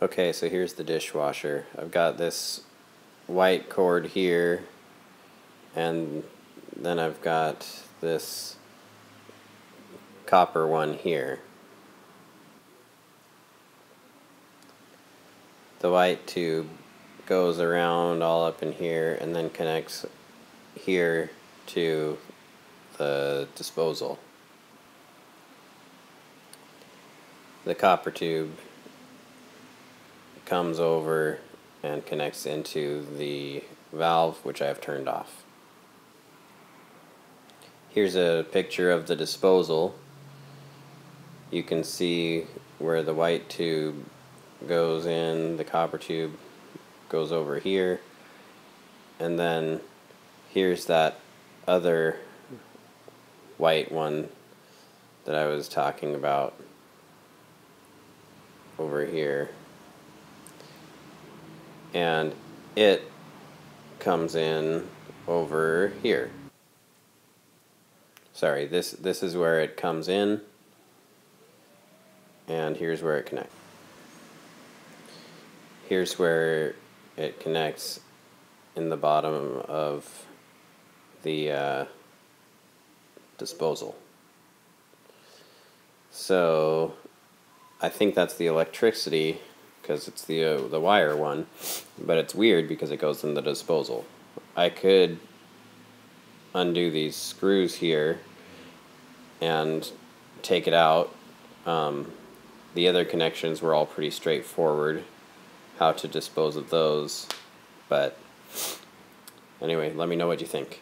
Okay, so here's the dishwasher. I've got this white cord here, and then I've got this copper one here. The white tube goes around all up in here and then connects here to the disposal. The copper tube comes over and connects into the valve, which I have turned off. Here's a picture of the disposal. You can see where the white tube goes in, the copper tube goes over here, and then here's that other white one that I was talking about over here, and it comes in over here. Sorry, this is where it comes in, and here's where it connects. Here's where it connects in the bottom of the disposal. So I think that's the electricity because it's the wire one, but it's weird because it goes in the disposal. I could undo these screws here and take it out. The other connections were all pretty straightforward, how to dispose of those, but anyway, let me know what you think.